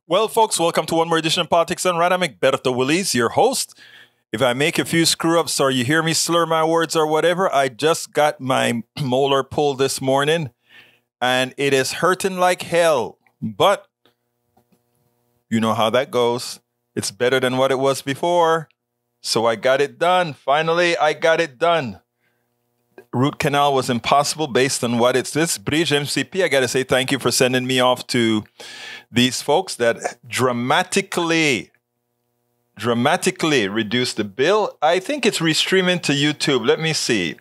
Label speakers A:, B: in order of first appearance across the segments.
A: Well, folks, welcome to one more edition of Politics Done Right. I'm Egberto Willies, your host. If I make a few screw-ups or you hear me slur my words or whatever, I just got my molar pulled this morning, and it is hurting like hell. But you know how that goes. It's better than what it was before. So I got it done. Finally, I got it done. Root canal was impossible based on what it's this. Bridge MCP, I got to say thank you for sending me off to these folks that dramatically reduced the bill. I think it's restreaming to YouTube. Let me see.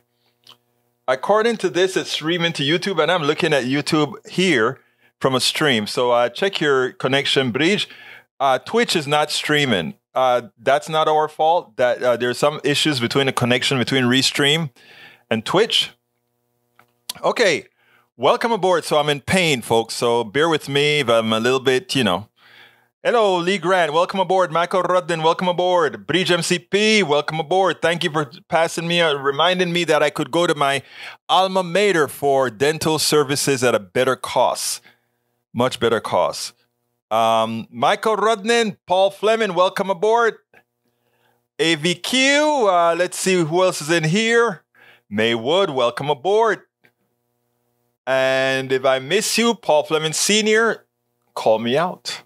A: According to this, it's streaming to YouTube, and I'm looking at YouTube here from a stream. So check your connection, Bridge. Twitch is not streaming. That's not our fault. That there's some issues between the connection between Restream and Twitch. Okay, welcome aboard. So I'm in pain, folks. So bear with me if I'm a little bit, Hello, Lee Grant. Welcome aboard. Michael Rudden. Welcome aboard. Bridge MCP. Welcome aboard. Thank you for reminding me that I could go to my alma mater for dental services at a better cost. Much better cost. Michael Rudden. Paul Fleming. Welcome aboard. AVQ. Let's see who else is in here. Maywood, welcome aboard. And if I miss you, Paul Fleming Sr., call me out.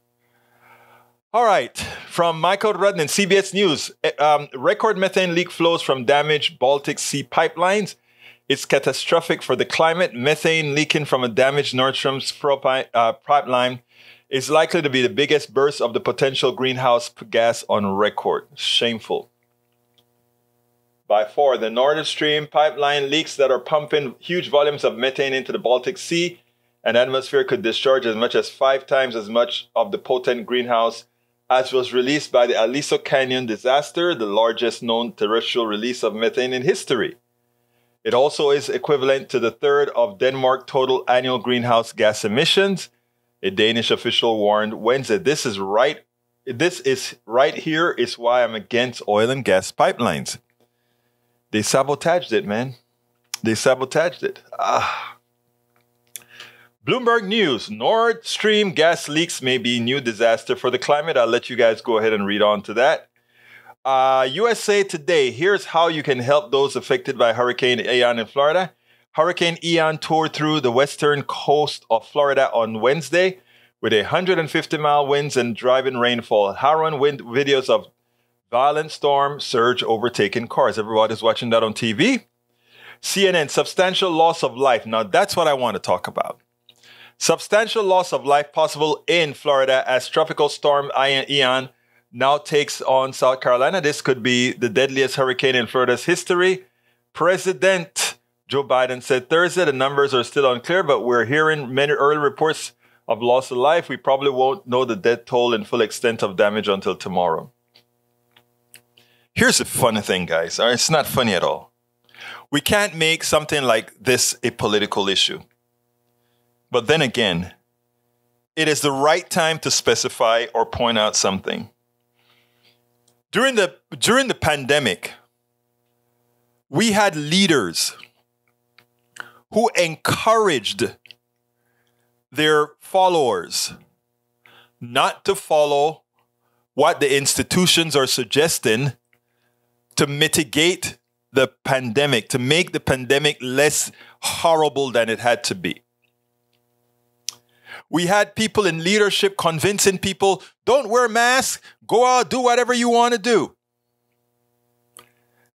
A: All right, from Michael Rudden, CBS News. Record methane leak flows from damaged Baltic Sea pipelines. It's catastrophic for the climate. Methane leaking from a damaged Nord Stream pipeline is likely to be the biggest burst of the potential greenhouse gas on record. Shameful. By far, the Nord Stream pipeline leaks that are pumping huge volumes of methane into the Baltic Sea and atmosphere could discharge as much as 5 times as much of the potent greenhouse as was released by the Aliso Canyon disaster, the largest known terrestrial release of methane in history. It also is equivalent to the third of Denmark's total annual greenhouse gas emissions, a Danish official warned Wednesday. This is right here is why I'm against oil and gas pipelines. They sabotaged it, man. They sabotaged it. Bloomberg News. Nord Stream gas leaks may be new disaster for the climate. I'll let you guys go ahead and read on to that. USA Today. Here's how you can help those affected by Hurricane Ian in Florida. Hurricane Ian tore through the western coast of Florida on Wednesday with 150-mile winds and driving rainfall. Harrowing wind videos of violent storm surge overtaking cars. Everybody's watching that on TV. CNN, substantial loss of life. Now, that's what I want to talk about. Substantial loss of life possible in Florida as tropical storm Ian now takes on South Carolina. This could be the deadliest hurricane in Florida's history. President Joe Biden said Thursday the numbers are still unclear, but we're hearing many early reports of loss of life. We probably won't know the death toll and full extent of damage until tomorrow. Here's the funny thing, guys. It's not funny at all. We can't make something like this a political issue. But then again, it is the right time to specify or point out something. During the pandemic, we had leaders who encouraged their followers not to follow what the institutions are suggesting to mitigate the pandemic, to make the pandemic less horrible than it had to be. We had people in leadership convincing people, don't wear masks, go out, do whatever you want to do.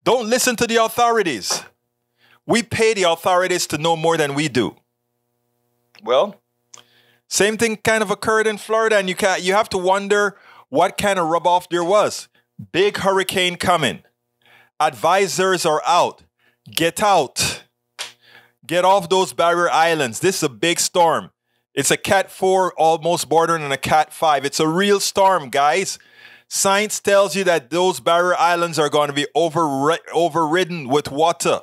A: Don't listen to the authorities. We pay the authorities to know more than we do. Well, same thing kind of occurred in Florida, and you have to wonder what kind of rub-off there was. Big hurricane coming. Advisors are out. Get out. Get off those barrier islands. This is a big storm. It's a Cat 4, almost bordering on a Cat 5. It's a real storm, guys. Science tells you that those barrier islands are going to be overridden with water.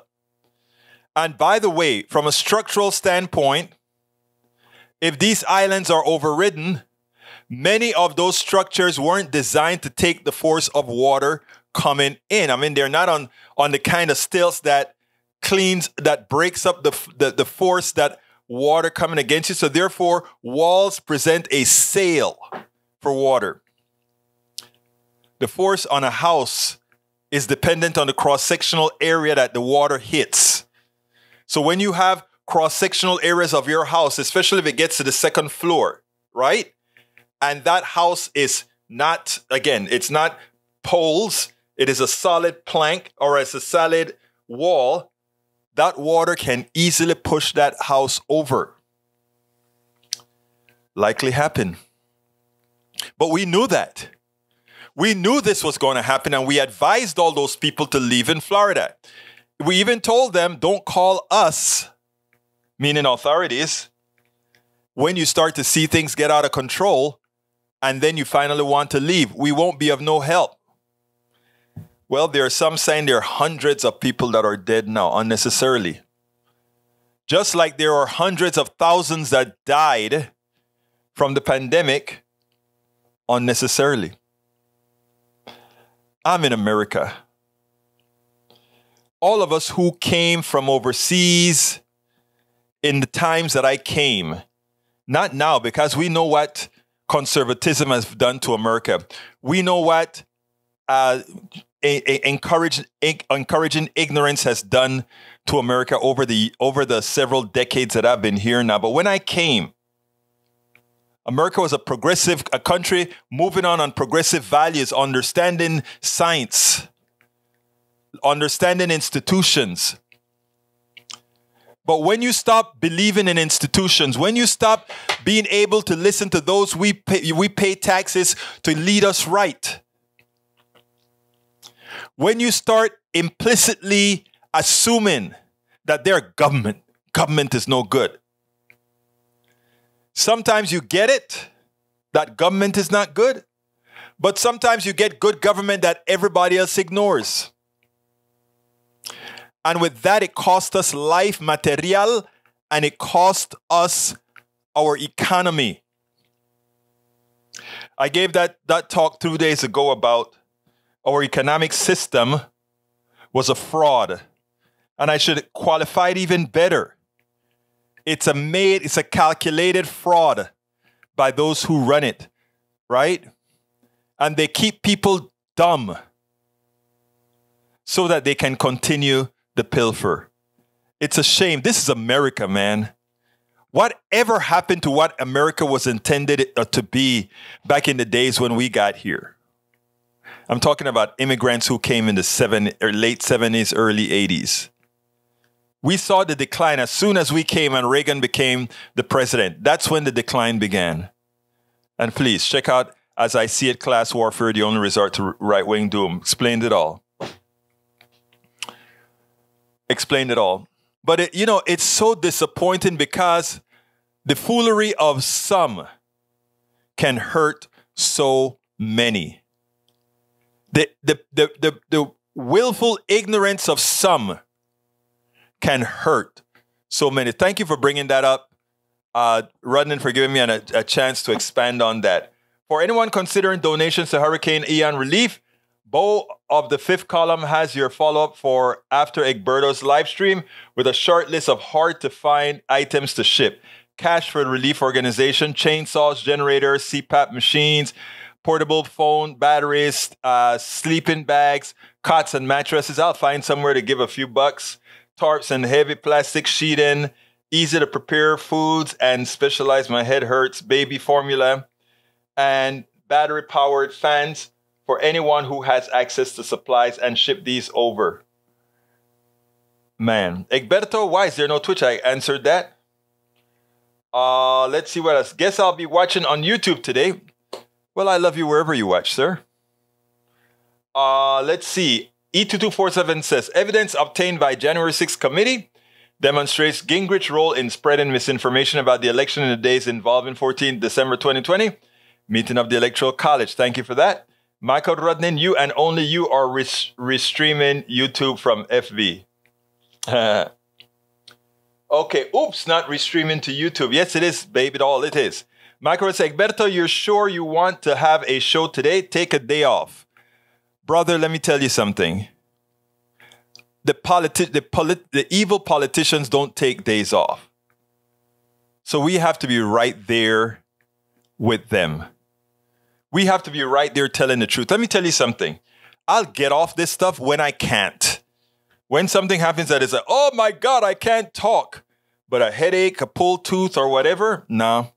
A: And by the way, from a structural standpoint, if these islands are overridden, many of those structures weren't designed to take the force of water coming in. I mean, they're not on the kind of stilts that breaks up the force that water coming against you. So therefore, walls present a sail for water. The force on a house is dependent on the cross-sectional area that the water hits. So when you have cross-sectional areas of your house, especially if it gets to the second floor, right? And that house is not, again, it's not poles, it is a solid plank or it's a solid wall, that water can easily push that house over. Likely happen. But we knew that. We knew this was going to happen, and we advised all those people to leave in Florida. We even told them, don't call us, meaning authorities, when you start to see things get out of control and then you finally want to leave. We won't be of no help. Well, there are some saying there are hundreds of people that are dead now unnecessarily. Just like there are hundreds of thousands that died from the pandemic unnecessarily. I'm in America. All of us who came from overseas in the times that I came, not now, because we know what conservatism has done to America. We know what encouraging ignorance has done to America over the several decades that I've been here now. But when I came, America was a country moving on progressive values, understanding science, understanding institutions. But when you stop believing in institutions, when you stop being able to listen to those we pay taxes to lead us right, when you start implicitly assuming that their government is no good, sometimes you get it, that government is not good, but sometimes you get good government that everybody else ignores. And with that, it cost us life, material, and it cost us our economy. I gave that talk 2 days ago about our economic system was a fraud. And I should qualify it even better. It's a calculated fraud by those who run it, right? And they keep people dumb so that they can continue the pilfer. It's a shame. This is America, man. Whatever happened to what America was intended to be back in the days when we got here? I'm talking about immigrants who came in the late 70s, early 80s. We saw the decline as soon as we came and Reagan became the president. That's when the decline began. And please check out As I See It, Class Warfare, the Only Resort to Right-Wing Doom. Explained it all. Explained it all. But it's so disappointing because the foolery of some can hurt so many. The willful ignorance of some can hurt so many. Thank you for bringing that up, Rudnan, for giving me a chance to expand on that. For anyone considering donations to Hurricane Ian relief, Bo of the Fifth Column has your follow-up for after Egberto's live stream with a short list of hard-to-find items to ship. Cash for the relief organization, chainsaws, generators, CPAP machines, portable phone, batteries, sleeping bags, cots and mattresses. I'll find somewhere to give a few bucks. Tarps and heavy plastic sheeting, easy to prepare foods and specialized my head hurts, baby formula, and battery-powered fans for anyone who has access to supplies, and ship these over. Man. Egberto, why is there no Twitch? I answered that. Let's see what else. Guess I'll be watching on YouTube today. Well, I love you wherever you watch, sir. Let's see. E2247 says, evidence obtained by January 6th committee demonstrates Gingrich's role in spreading misinformation about the election in the days involving 14 December 2020, meeting of the Electoral College. Thank you for that. Michael Rudnin, you and only you are restreaming YouTube from FB. Okay, oops, not restreaming to YouTube. Yes, it is, baby doll, it is. Michael says, Egberto, you're sure you want to have a show today? Take a day off. Brother, let me tell you something. The evil politicians don't take days off. So we have to be right there with them. We have to be right there telling the truth. Let me tell you something. I'll get off this stuff when I can't. When something happens that is like, oh my God, I can't talk. But a headache, a pulled tooth or whatever, no.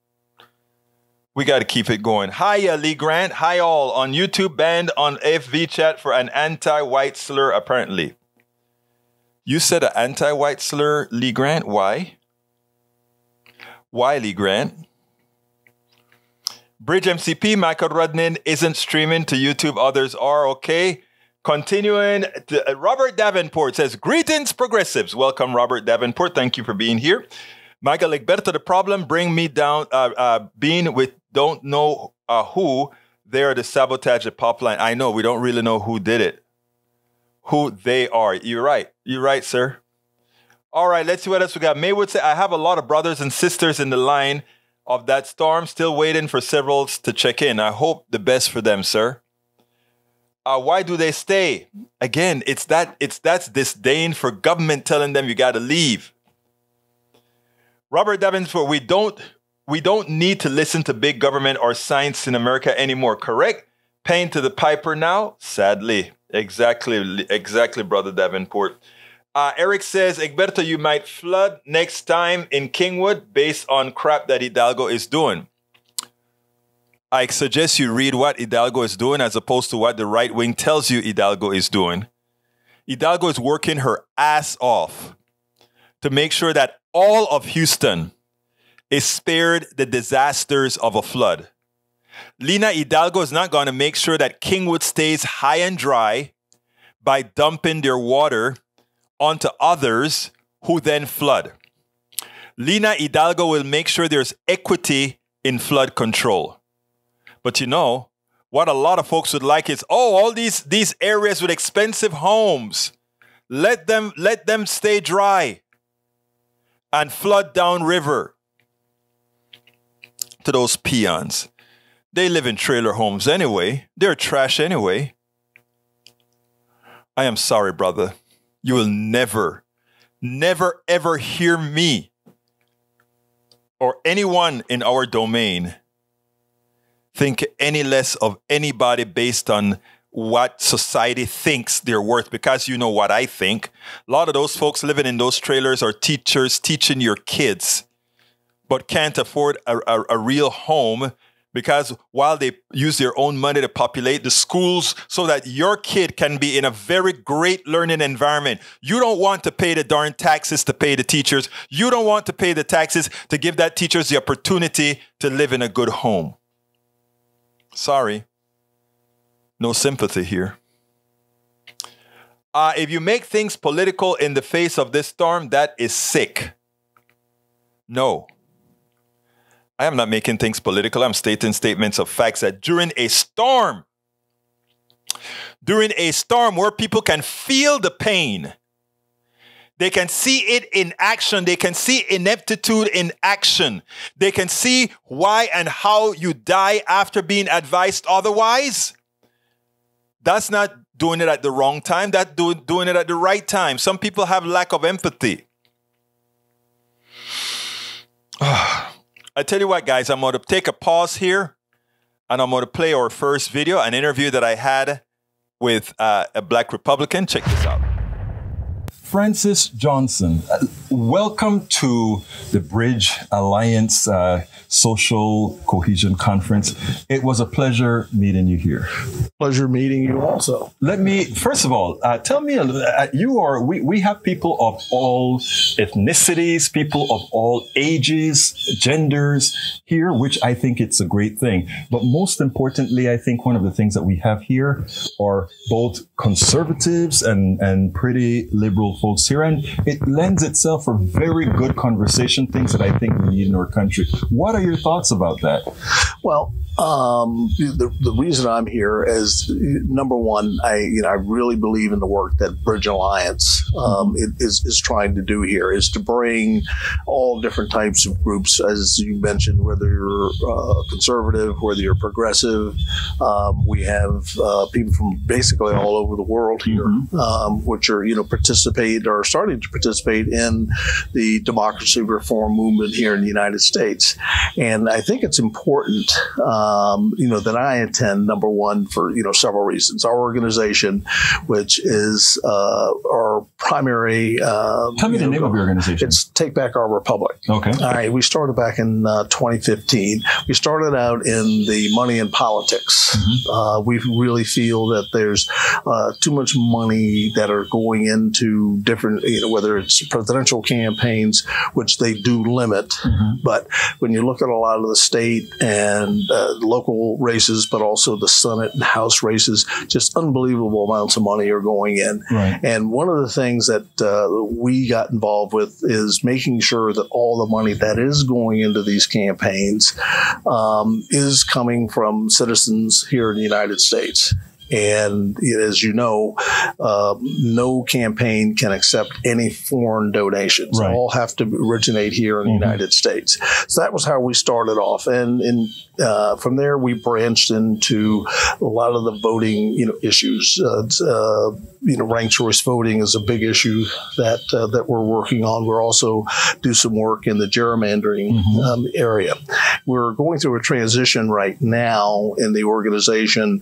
A: We got to keep it going. Hi, Lee Grant. Hi, all. On YouTube, banned on FV chat for an anti-white slur, apparently. You said an anti-white slur, Lee Grant. Why? Why, Lee Grant? Bridge MCP, Michael Rudnin isn't streaming to YouTube. Others are. Okay. Continuing, Robert Davenport says, greetings, progressives. Welcome, Robert Davenport. Thank you for being here. Michael Egberto, the problem, bring me down, being with don't know who, they are to sabotage the pop line. I know, we don't really know who did it. Who they are. You're right. You're right, sir. All right, let's see what else we got. Maywood said, I have a lot of brothers and sisters in the line of that storm, still waiting for several to check in. I hope the best for them, sir. Why do they stay? Again, that's disdain for government telling them you got to leave. Robert Davenport, we don't need to listen to big government or science in America anymore, correct? Paying to the piper now? Sadly. Exactly, Brother Davenport. Eric says, Egberto, you might flood next time in Kingwood based on crap that Hidalgo is doing. I suggest you read what Hidalgo is doing as opposed to what the right wing tells you Hidalgo is doing. Hidalgo is working her ass off to make sure that all of Houston is spared the disasters of a flood. Lina Hidalgo is not going to make sure that Kingwood stays high and dry by dumping their water onto others who then flood. Lina Hidalgo will make sure there's equity in flood control. But you know, what a lot of folks would like is, oh, all these areas with expensive homes, let them stay dry and flood downriver. To those peons. They live in trailer homes anyway. They're trash anyway. I am sorry, brother. You will never, ever hear me or anyone in our domain think any less of anybody based on what society thinks they're worth, because you know what I think. A lot of those folks living in those trailers are teachers teaching your kids, but can't afford a real home because while they use their own money to populate the schools so that your kid can be in a very great learning environment, you don't want to pay the darn taxes to pay the teachers. You don't want to pay the taxes to give that teachers the opportunity to live in a good home. Sorry. No sympathy here. If you make things political in the face of this storm, that is sick. No. I am not making things political. I'm stating statements of facts that during a storm where people can feel the pain, they can see it in action. They can see ineptitude in action. They can see why and how you die after being advised otherwise. That's not doing it at the wrong time. That's doing it at the right time. Some people have lack of empathy. I tell you what, guys, I'm going to take a pause here and I'm going to play our first video, an interview that I had with a Black Republican. Check this out. Francis Johnson, welcome to the Bridge Alliance Social Cohesion Conference. It was a pleasure meeting you here.
B: Pleasure meeting you also.
A: Let me, first of all, tell me, we have people of all ethnicities, people of all ages, genders here, which I think it's a great thing. But most importantly, I think one of the things that we have here are both conservatives and pretty liberal folks here, and it lends itself for very good conversation, things that I think we need in our country. What are your thoughts about that?
B: Well, the reason I'm here is, number one, I really believe in the work that Bridge Alliance is trying to do here, is to bring all different types of groups, as you mentioned, whether you're conservative, whether you're progressive. We have people from basically all over the world here, which are participate or starting to participate in the democracy reform movement here in the United States. And I think it's important that I attend, number one, for, several reasons. Our organization, which is our primary...
C: Tell me the name of your organization.
B: It's Take Back Our Republic.
C: Okay.
B: All right. We started back in 2015. We started out in the money and politics. Mm-hmm. We really feel that there's too much money that are going into different, whether it's presidential campaigns, which they do limit. Mm-hmm. But when you look at a lot of the state and local races, but also the Senate and House races, just unbelievable amounts of money are going in.
C: Right.
B: And one of the things that we got involved with is making sure that all the money that is going into these campaigns is coming from citizens here in the United States. And as you know, no campaign can accept any foreign donations.
C: Right.
B: All have to originate here in the United States. So that was how we started off. And from there, we branched into a lot of the voting, issues. Ranked choice voting is a big issue that we're working on. We're also do some work in the gerrymandering area. We're going through a transition right now in the organization,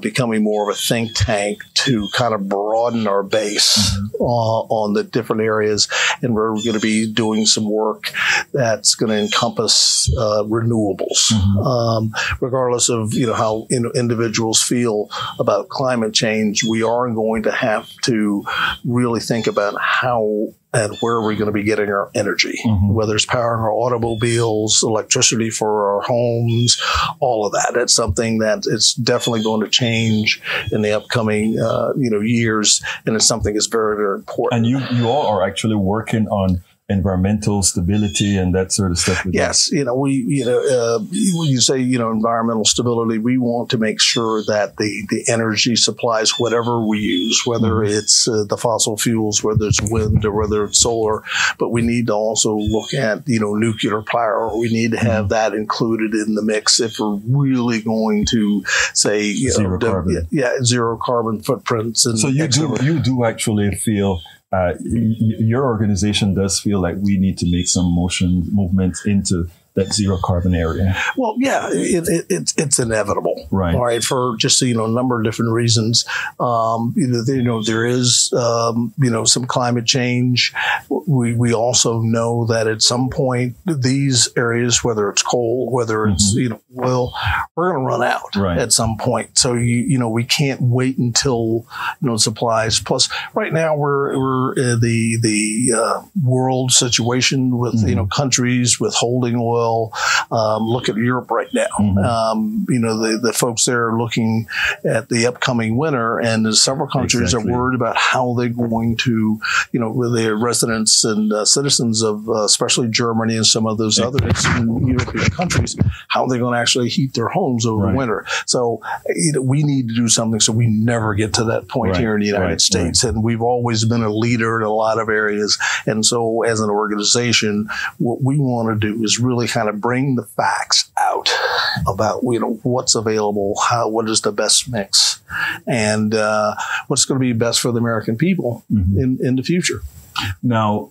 B: becoming more of a think tank to kind of broaden our base on the different areas. And we're going to be doing some work that's going to encompass renewables, regardless of how individuals feel about climate change. We are going to have to really think about how and where are we going to be getting our energy, whether it's powering our automobiles, electricity for our homes, all of that. That's something that it's definitely going to change in the upcoming, years. And it's something that's very, very important.
C: And you all are actually working on environmental stability and that sort of stuff.
B: Yes. When you say, environmental stability, we want to make sure that the energy supplies, whatever we use, whether it's the fossil fuels, whether it's wind or whether it's solar, but we need to also look at, nuclear power. We need to have that included in the mix if we're really going to say,
C: zero carbon.
B: Zero carbon footprints. And
C: so you do actually feel your organization does feel like we need to make some movements into that zero carbon area.
B: Well, yeah, it's inevitable,
C: right?
B: All right, for just a number of different reasons. There is some climate change. We also know that at some point these areas, whether it's coal, whether it's oil, we're going to run out at some point. So we can't wait until supplies. Plus, right now we're the world situation with countries withholding oil. Look at Europe right now. The folks there are looking at the upcoming winter, and there's several countries are worried about how they're going to, with their residents and citizens of especially Germany and some of those other European countries, how they're going to actually heat their homes over the winter. So we need to do something so we never get to that point here in the United States. And we've always been a leader in a lot of areas. And so as an organization, what we want to do is really kind of bring the facts out about what's available, what is the best mix, and what's going to be best for the American people in the future.
C: Now,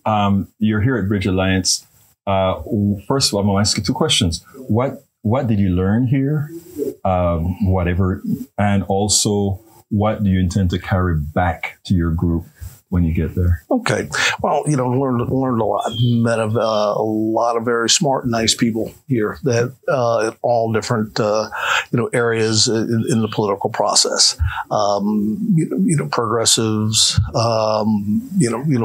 C: you're here at Bridge Alliance. First of all, I'm going to ask you two questions. What did you learn here? Whatever, and also, what do you intend to carry back to your group when you get there?
B: Okay. Well, learned a lot. Met a lot of very smart, nice people here that at all different areas in the political process. Progressives,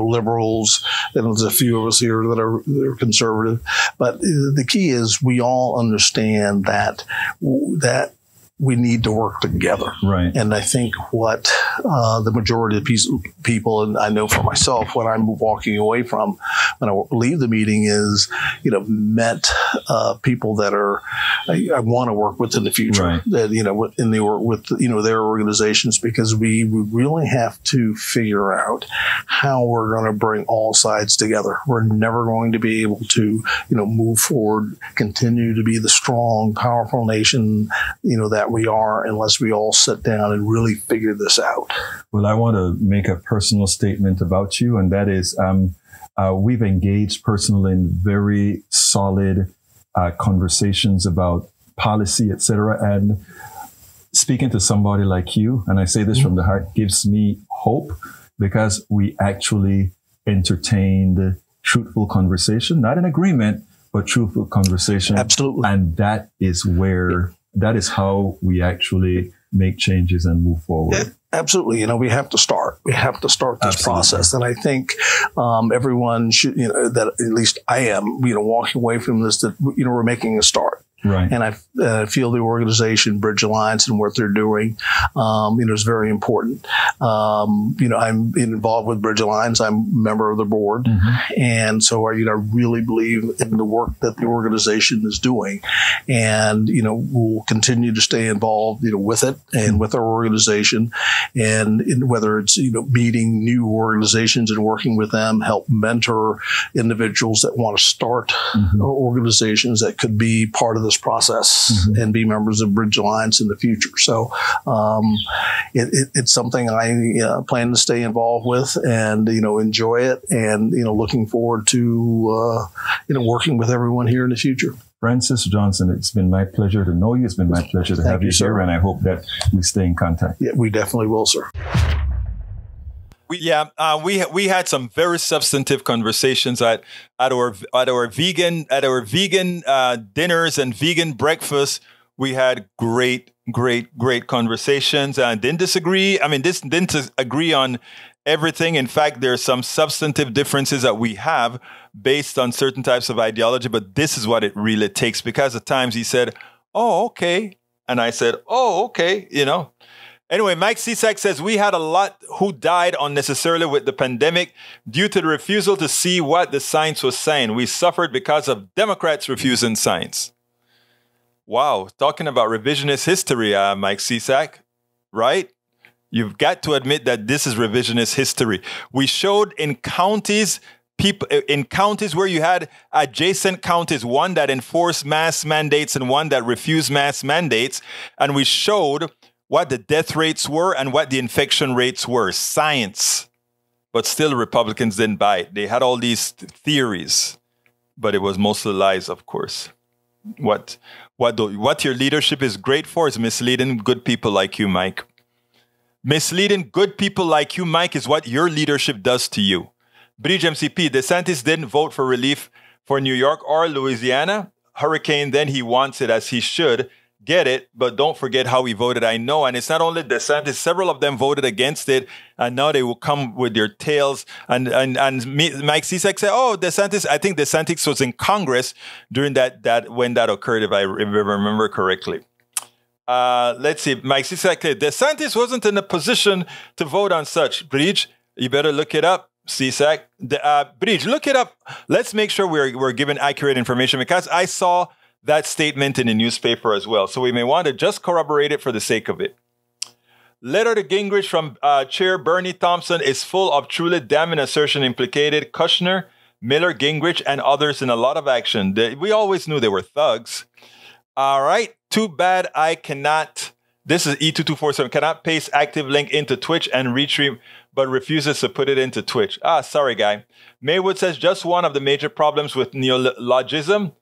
B: liberals, and there's a few of us here that are conservative. But the key is we all understand that we need to work together. Right. And I think what the majority of people, and I know for myself, what I'm walking away from when I leave the meeting is, met people that I want to work with in the future, that, and they work with, their organizations, because we really have to figure out how we're going to bring all sides together. We're never going to be able to, move forward, continue to be the strong, powerful nation, that we are, unless we all sit down and really figure this out.
C: Well, I want to make a personal statement about you, and that is we've engaged personally in very solid conversations about policy, etc. And speaking to somebody like you, and I say this from the heart, gives me hope because we actually entertained truthful conversation, not an agreement, but truthful conversation.
B: Absolutely.
C: And that is how we actually make changes and move forward.
B: Yeah, absolutely. You know, we have to start this process. And I think, everyone should, that at least I am, walking away from this, that, we're making a start.
C: Right.
B: And I feel the organization, Bridge Alliance, and what they're doing, is very important. I'm involved with Bridge Alliance. I'm a member of the board. Mm-hmm. And so, I really believe in the work that the organization is doing. And, we'll continue to stay involved, with it and with our organization. And whether it's, meeting new organizations and working with them, help mentor individuals that want to start organizations that could be part of this process and be members of Bridge Alliance in the future. So it's something I plan to stay involved with and, enjoy it and, looking forward to, working with everyone here in the future.
C: Francis Johnson, it's been my pleasure to know you. It's been my pleasure to have you here, and I hope that we stay in contact.
B: Yeah, we definitely will, sir.
A: We had some very substantive conversations at our vegan dinners and vegan breakfasts. We had great conversations and didn't disagree. Didn't agree on everything. In fact, there are some substantive differences that we have based on certain types of ideology. But this is what it really takes, because at times he said, "Oh, okay," and I said, "Oh, okay," Anyway, Mike Cisak says, we had a lot who died unnecessarily with the pandemic due to the refusal to see what the science was saying. We suffered because of Democrats refusing science. Wow. Talking about revisionist history, Mike Cisak, right? You've got to admit that this is revisionist history. We showed in counties where you had adjacent counties, one that enforced mask mandates and one that refused mask mandates, and we showed what the death rates were and what the infection rates were. Science. But still, Republicans didn't buy it. They had all these theories, but it was mostly lies, of course. What your leadership is great for is misleading good people like you, Mike. Misleading good people like you, Mike, is what your leadership does to you. Bridge MCP, DeSantis didn't vote for relief for New York or Louisiana. Hurricane, then he wants it as he should. Get it, but don't forget how he voted. I know, and it's not only DeSantis. Several of them voted against it, and now they will come with their tails. And Mike Cisak said, "Oh, DeSantis." I think DeSantis was in Congress during that when that occurred, if I remember correctly. Let's see, Mike Cisak said DeSantis wasn't in a position to vote on such. Bridge, you better look it up. Cisak, Bridge, look it up. Let's make sure we're given accurate information, because I saw that statement in the newspaper as well. So we may want to just corroborate it for the sake of it. Letter to Gingrich from Chair Bernie Thompson is full of truly damning assertion implicated Kushner, Miller, Gingrich, and others in a lot of action. We always knew they were thugs. All right. Too bad I cannot. This is E2247. Cannot paste active link into Twitch and retweet, but refuses to put it into Twitch. Sorry, guy. Maywood says just one of the major problems with neologism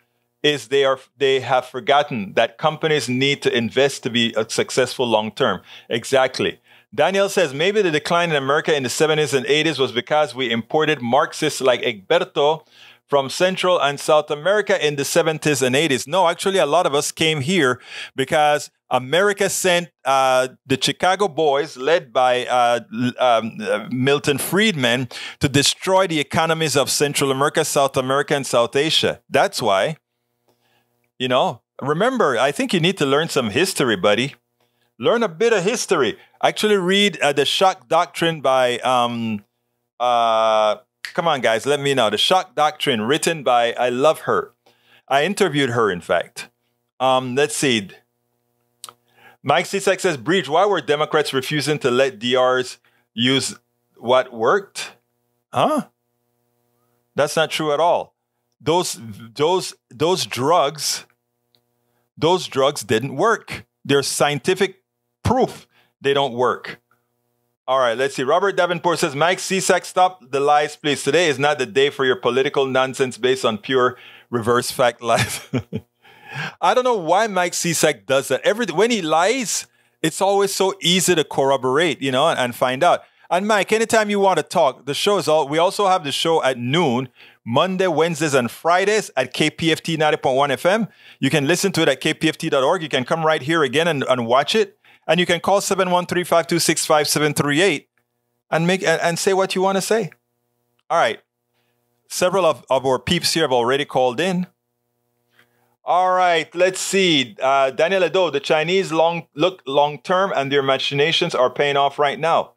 A: is they have forgotten that companies need to invest to be successful long term. Exactly. Daniel says maybe the decline in America in the 70s and 80s was because we imported Marxists like Egberto from Central and South America in the 70s and 80s. No, actually, a lot of us came here because America sent the Chicago Boys, led by Milton Friedman, to destroy the economies of Central America, South America, and South Asia. That's why. Remember, I think you need to learn some history, buddy. Learn a bit of history. Actually, read the Shock Doctrine by, come on, guys, let me know. The Shock Doctrine, written by, I love her. I interviewed her, in fact. Let's see. Mike Cisak says, Breach, why were Democrats refusing to let DRs use what worked? Huh? That's not true at all. Those drugs didn't work. There's scientific proof they don't work. All right, let's see. Robert Davenport says, Mike Cisak, stop the lies, please. Today is not the day for your political nonsense based on pure reverse fact lies. I don't know why Mike Cisak does that. When he lies, it's always so easy to corroborate, and find out. And Mike, anytime you want to talk, the show is we also have the show at noon, Monday, Wednesdays, and Fridays at KPFT 90.1 FM. You can listen to it at kpft.org. You can come right here again and watch it. And you can call 713-526-5738 and say what you want to say. All right. Several of our peeps here have already called in. All right, let's see. Daniel Edo, the Chinese look long-term and their machinations are paying off right now.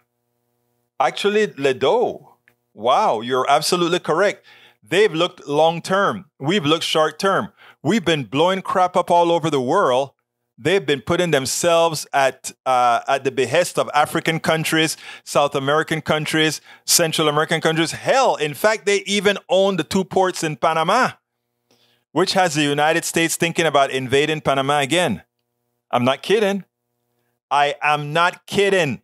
A: Actually, Ledo, wow, you're absolutely correct. They've looked long-term. We've looked short-term. We've been blowing crap up all over the world. They've been putting themselves at the behest of African countries, South American countries, Central American countries. Hell, in fact, they even own the 2 ports in Panama, which has the United States thinking about invading Panama again. I'm not kidding. I am not kidding.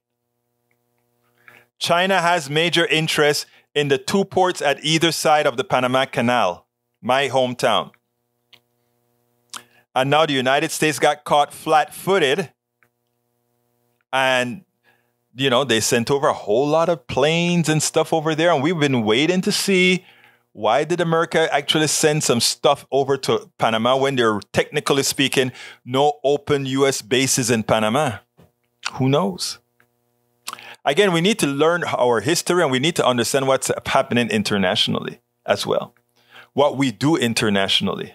A: China has major interest in the 2 ports at either side of the Panama Canal, my hometown. And now the United States got caught flat-footed. And, they sent over a whole lot of planes and stuff over there. And we've been waiting to see, why did America actually send some stuff over to Panama when there, technically speaking, no open U.S. bases in Panama? Who knows? Again, we need to learn our history and we need to understand what's happening internationally as well. What we do internationally.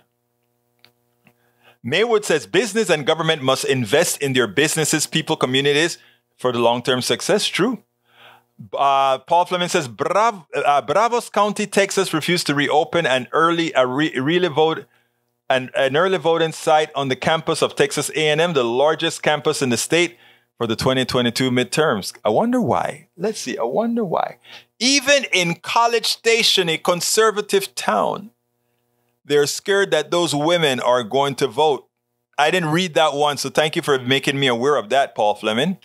A: Maywood says business and government must invest in their businesses, people, communities for the long-term success. True. Paul Fleming says Bravos County, Texas refused to reopen an early voting site on the campus of Texas A&M, the largest campus in the state, for the 2022 midterms. I wonder why. Let's see. I wonder why. Even in College Station, a conservative town, they're scared that those women are going to vote. I didn't read that one, so thank you for making me aware of that, Paul Fleming.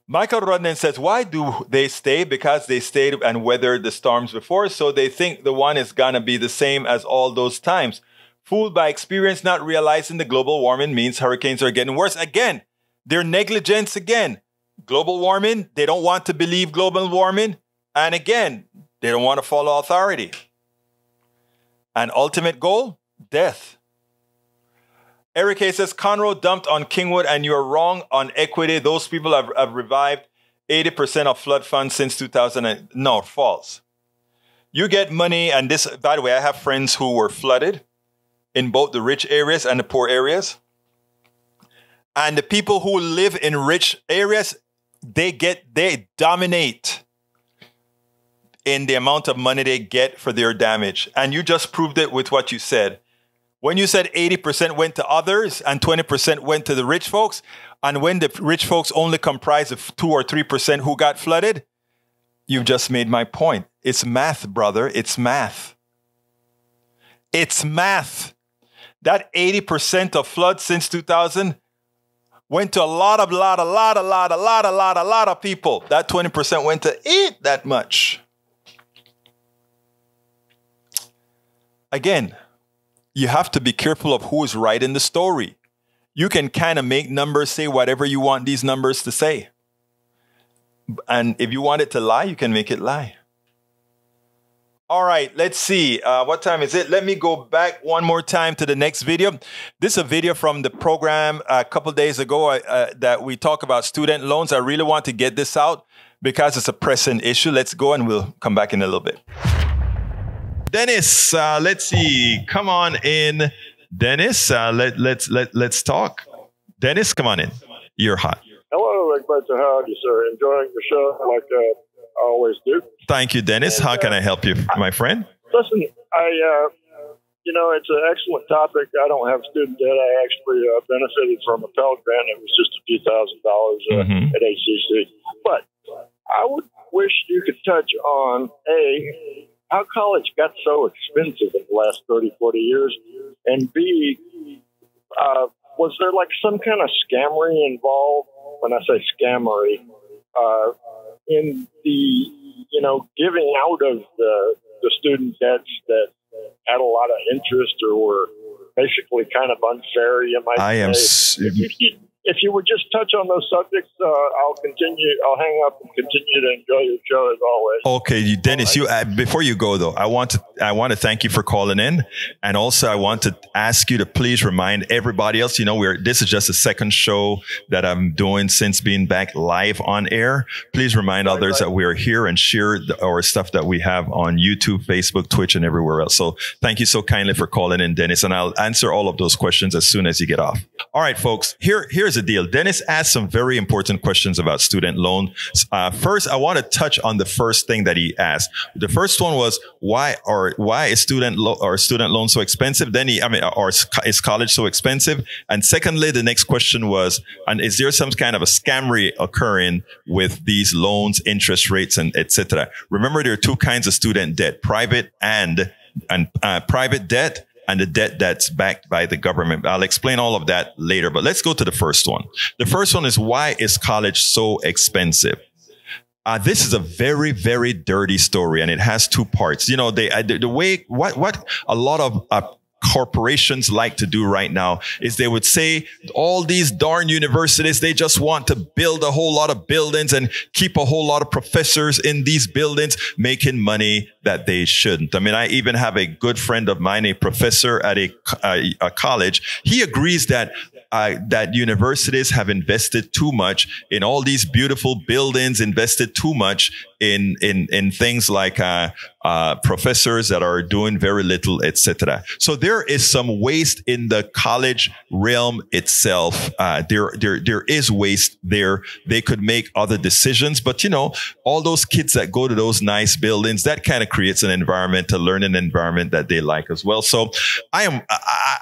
A: Michael Rodden says, why do they stay? Because they stayed and weathered the storms before, so they think the one is going to be the same as all those times. Fooled by experience, not realizing the global warming means hurricanes are getting worse. Again, their negligence again. Global warming, they don't want to believe global warming. And again, they don't want to follow authority. And ultimate goal, death. Eric A. says, Conroe dumped on Kingwood and you're wrong on equity. Those people have revived 80% of flood funds since 2000. No, false. You get money, and this, by the way, I have friends who were flooded in both the rich areas and the poor areas. And the people who live in rich areas, they dominate in the amount of money they get for their damage. And you just proved it with what you said. When you said 80% went to others and 20% went to the rich folks, and when the rich folks only comprise of 2 or 3% who got flooded, you've just made my point. It's math, brother. It's math. It's math. That 80% of floods since 2000 went to a lot of people. That 20% went to it that much. Again, you have to be careful of who is writing the story. You can kind of make numbers say whatever you want these numbers to say. And if you want it to lie, you can make it lie. All right, let's see. What time is it? Let me go back one more time to the next video. This is a video from the program a couple days ago that we talk about student loans. I really want to get this out because it's a pressing issue. Let's go and we'll come back in a little bit. Dennis, let's see. Come on in, Dennis. Let's talk. Dennis, come on in. You're hot.
D: Hello, everybody. How are you, sir? Enjoying the show like I always do.
A: Thank you, Dennis. How can I help you, my friend?
D: Listen, it's an excellent topic. I don't have student debt. I actually benefited from a Pell Grant. It was just a few $1,000 at HCC. But I would wish you could touch on, A, how college got so expensive in the last 30, 40 years, and B, was there like some kind of scammery involved? When I say scammery, in the, giving out of the student debts that had a lot of interest or were basically kind of unfair, you might say. If you would just touch on those subjects, I'll hang up and continue to enjoy your show as always.
A: Okay, Dennis, before you go though, I want to thank you for calling in, and also I want to ask you to please remind everybody else. This is just the second show that I'm doing since being back live on air. Please remind others that we are here and share our stuff that we have on YouTube, Facebook, Twitch, and everywhere else. So thank you so kindly for calling in, Dennis, and I'll answer all of those questions as soon as you get off. All right, folks, here's the deal. Dennis asked some very important questions about student loans. First, I want to touch on the first thing that he asked. The first one was why is student loan so expensive? Then or is college so expensive? And secondly, the next question was, and is there some kind of a scammery occurring with these loans, interest rates, and etc.? Remember, there are two kinds of student debt: private and private debt, and the debt that's backed by the government. I'll explain all of that later, but let's go to the first one. The first one is, why is college so expensive? This is a very, very dirty story, and it has two parts. The way what a lot of corporations like to do right now is they would say all these darn universities, they just want to build a whole lot of buildings and keep a whole lot of professors in these buildings making money that they shouldn't. I mean, I even have a good friend of mine, a professor at a college. He agrees that universities have invested too much in all these beautiful buildings, invested too much in things like professors that are doing very little, etc. So there is some waste in the college realm itself. There is waste there. They could make other decisions, but all those kids that go to those nice buildings, that kind of creates an environment, a learning environment that they like as well. So I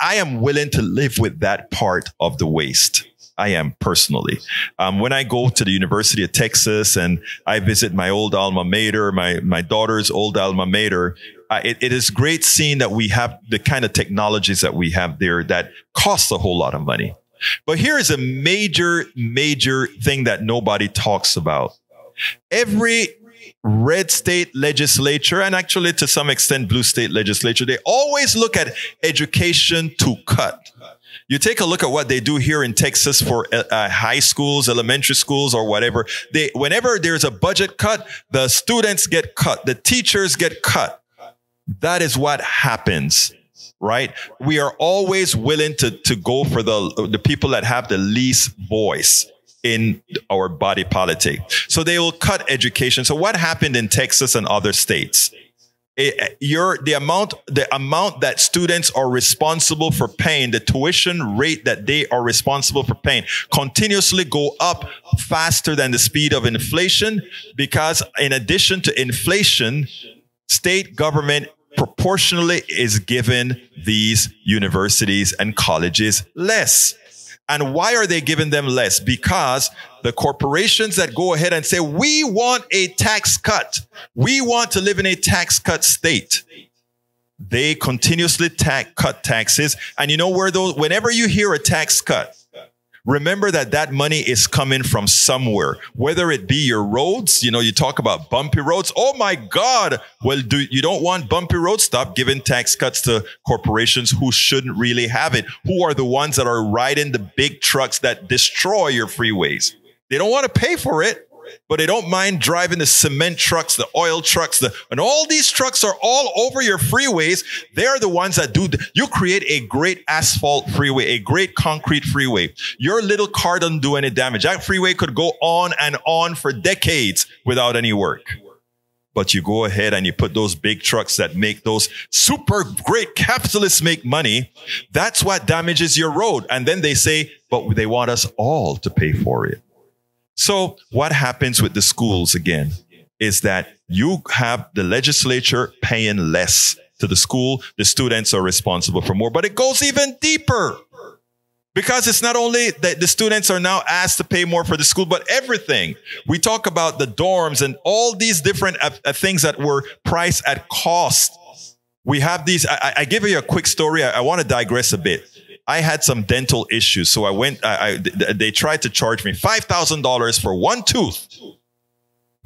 A: am willing to live with that part of the waste. I am personally. When I go to the University of Texas and I visit my old alma mater, my daughter's old alma mater, it is great seeing that we have the kind of technologies that we have there that costs a whole lot of money. But here is a major, major thing that nobody talks about. Every red state legislature, and actually to some extent blue state legislature, they always look at education to cut. You take a look at what they do here in Texas for high schools, elementary schools, or whatever. Whenever there's a budget cut, the students get cut, the teachers get cut. That is what happens, right? We are always willing to go for the people that have the least voice in our body politic. So they will cut education. So what happened in Texas and other states? The amount that students are responsible for paying, the tuition rate that they are responsible for paying, continuously go up faster than the speed of inflation, because in addition to inflation, state government proportionally is giving these universities and colleges less. And why are they giving them less? Because the corporations that go ahead and say, we want a tax cut, we want to live in a tax cut state, they continuously cut taxes. And whenever you hear a tax cut, remember that money is coming from somewhere, whether it be your roads. You talk about bumpy roads. Oh my God. Well, you don't want bumpy roads? Stop giving tax cuts to corporations who shouldn't really have it, who are the ones that are riding the big trucks that destroy your freeways. They don't want to pay for it, but they don't mind driving the cement trucks, the oil trucks, and all these trucks are all over your freeways. They're the ones that you create a great asphalt freeway, a great concrete freeway. Your little car doesn't do any damage. That freeway could go on and on for decades without any work. But you go ahead and you put those big trucks that make those super great capitalists make money. That's what damages your road. And then they say, but they want us all to pay for it. So what happens with the schools again is that you have the legislature paying less to the school. The students are responsible for more, but it goes even deeper, because it's not only that the students are now asked to pay more for the school, but everything. We talk about the dorms and all these different things that were priced at cost. We have these. I give you a quick story. I want to digress a bit. I had some dental issues, so I went. They tried to charge me $5,000 for one tooth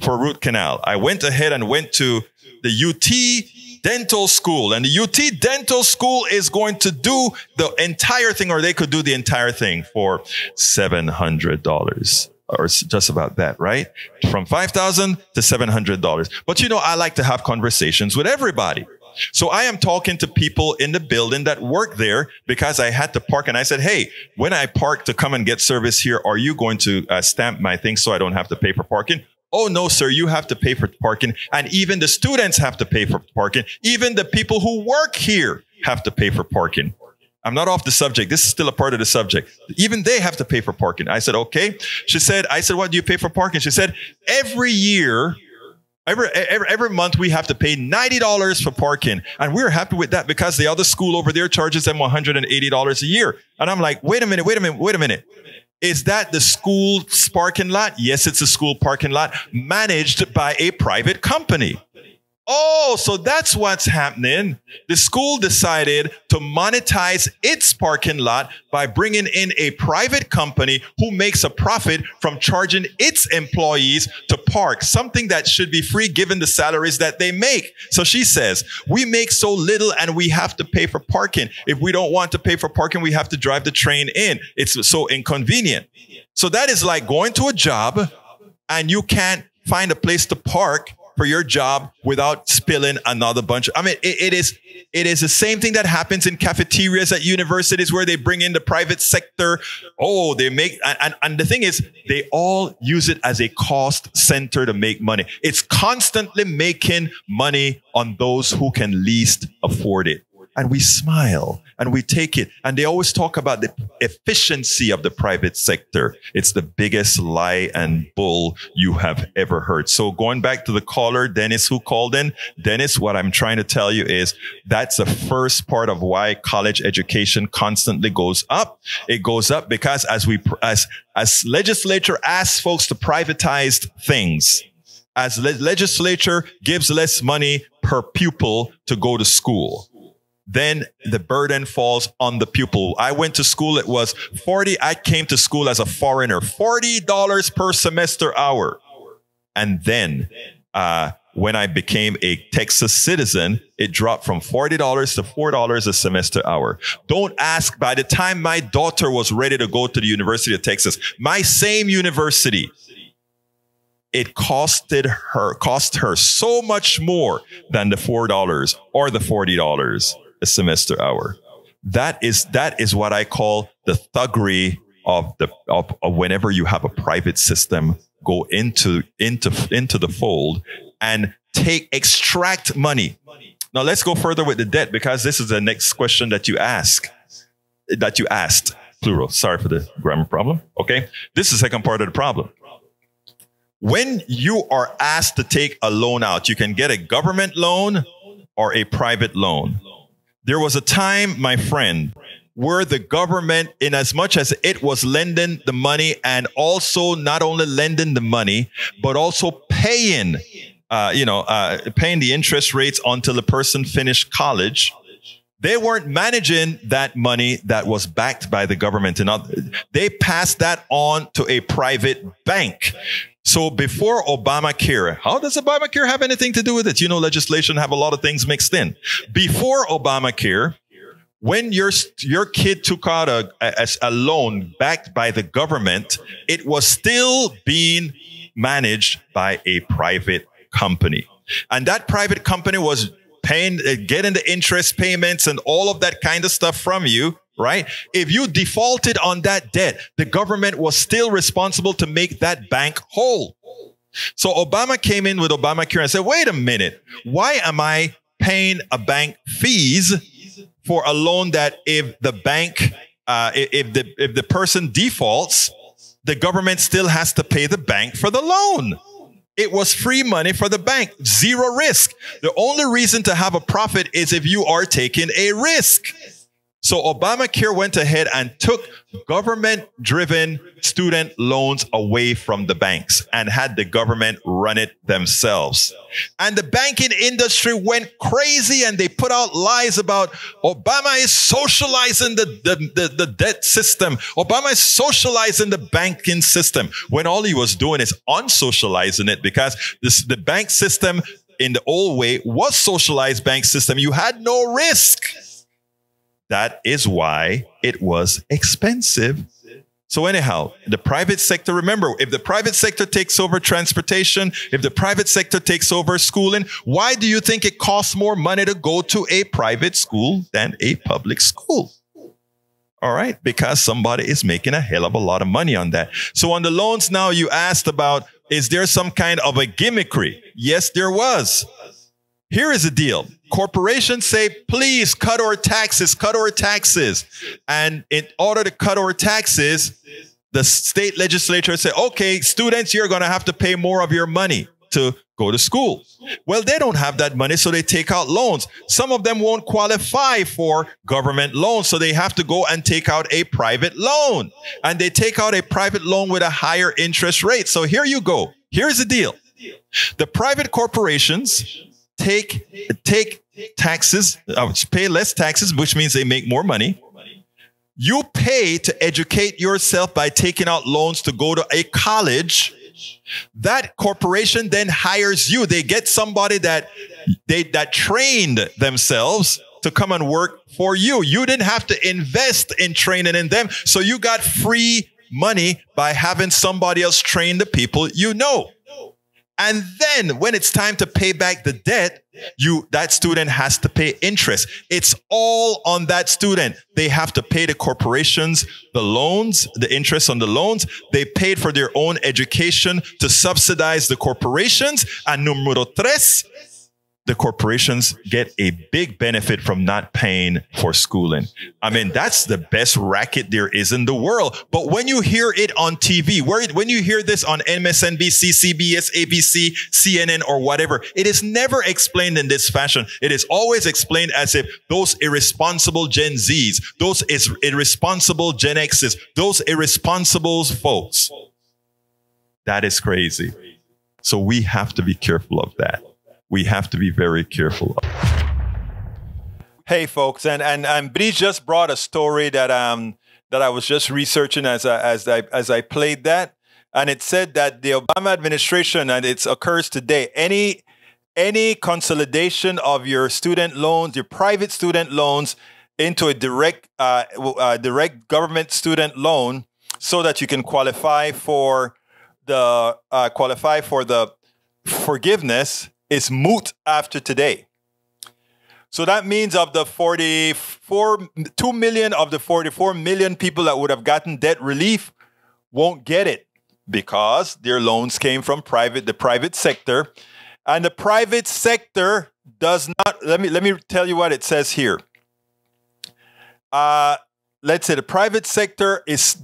A: for root canal. I went ahead and went to the UT Dental School. And the UT Dental School is going to do the entire thing, or they could do the entire thing for $700. Or just about that, right? From $5,000 to $700. But I like to have conversations with everybody. So I am talking to people in the building that work there because I had to park. And I said, hey, when I park to come and get service here, are you going to stamp my thing so I don't have to pay for parking? Oh, no, sir, you have to pay for parking. And even the students have to pay for parking. Even the people who work here have to pay for parking. I'm not off the subject. This is still a part of the subject. Even they have to pay for parking. I said, okay. I said, what do you pay for parking? She said, every year, every month we have to pay $90 for parking. And we're happy with that because the other school over there charges them $180 a year. And I'm like, wait a minute. Is that the school's parking lot? Yes, it's a school parking lot managed by a private company. Oh, so that's what's happening. The school decided to monetize its parking lot by bringing in a private company who makes a profit from charging its employees to park, something that should be free given the salaries that they make. So she says, we make so little and we have to pay for parking. If we don't want to pay for parking, we have to drive the train in. It's so inconvenient. So that is like going to a job and you can't find a place to park for your job without spilling another bunch. I mean, it is the same thing that happens in cafeterias at universities where they bring in the private sector. Oh, they make, and the thing is, they all use it as a cost center to make money. It's constantly making money on those who can least afford it. And we smile and we take it. And they always talk about the efficiency of the private sector. It's the biggest lie and bull you have ever heard. So going back to the caller, Dennis, who called in, Dennis, what I'm trying to tell you is that's the first part of why college education constantly goes up. It goes up because as legislature asks folks to privatize things, as legislature gives less money per pupil to go to school, then the burden falls on the pupil. I went to school. It was I came to school as a foreigner, $40 per semester hour. And then, when I became a Texas citizen, it dropped from $40 to $4 a semester hour. Don't ask, by the time my daughter was ready to go to the University of Texas, my same university, it cost her so much more than the $4 or the $40 a semester hour. That is what I call the thuggery of whenever you have a private system go into the fold and extract money. Now let's go further with the debt, because this is the next question that you asked, plural. Sorry for the grammar problem. Okay. This is the second part of the problem. When you are asked to take a loan out, you can get a government loan or a private loan. There was a time, my friend, where the government, in as much as it was lending the money and also not only lending the money, but also paying the interest rates until the person finished college, they weren't managing that money that was backed by the government. They passed that on to a private bank. So before Obamacare, how does Obamacare have anything to do with it? Legislation have a lot of things mixed in. Before Obamacare, when your kid took out a loan backed by the government, it was still being managed by a private company. And that private company was getting the interest payments and all of that kind of stuff from you. Right? If you defaulted on that debt, the government was still responsible to make that bank whole. So Obama came in with Obamacare and said, wait a minute, why am I paying a bank fees for a loan that if the bank, if the person defaults, the government still has to pay the bank for the loan? It was free money for the bank, zero risk. The only reason to have a profit is if you are taking a risk. So Obamacare went ahead and took government-driven student loans away from the banks and had the government run it themselves. And the banking industry went crazy and they put out lies about Obama is socializing the debt system. Obama is socializing the banking system, when all he was doing is unsocializing it, because the bank system in the old way was socialized bank system. You had no risk. That is why it was expensive. So anyhow, the private sector, remember, if the private sector takes over transportation, if the private sector takes over schooling, why do you think it costs more money to go to a private school than a public school? All right, because somebody is making a hell of a lot of money on that. So on the loans now, you asked about, is there some kind of a gimmickry? Yes, there was. Here is the deal. Corporations say, please cut our taxes, cut our taxes. And in order to cut our taxes, the state legislature say, okay, students, you're going to have to pay more of your money to go to school. Well, they don't have that money, so they take out loans. Some of them won't qualify for government loans, so they have to go and take out a private loan. And they take out a private loan with a higher interest rate. So here you go. Here's the deal. The private corporations take taxes, pay less taxes, which means they make more money. You pay to educate yourself by taking out loans to go to a college. That corporation then hires you. They get somebody that trained themselves to come and work for you. You didn't have to invest in training in them. So you got free money by having somebody else train the people you know. And then when it's time to pay back the debt, that student has to pay interest. It's all on that student. They have to pay the corporations the loans, the interest on the loans. They paid for their own education to subsidize the corporations. And numero tres, the corporations get a big benefit from not paying for schooling. I mean, that's the best racket there is in the world. But when you hear it on TV, when you hear this on MSNBC, CBS, ABC, CNN, or whatever, it is never explained in this fashion. It is always explained as if those irresponsible Gen Zs, those irresponsible Gen Xs, those irresponsible folks. That is crazy. So we have to be careful of that. We have to be very careful of. Hey, folks, and Bree just brought a story that I was just researching as I played that, and it said that the Obama administration, and it occurs today, any consolidation of your student loans, your private student loans, into a direct government student loan, so that you can qualify for the forgiveness, is moot after today. So that means of the 2 million of the 44 million people that would have gotten debt relief won't get it because their loans came from the private sector. And the private sector does not, let me tell you what it says here. Let's say the private sector is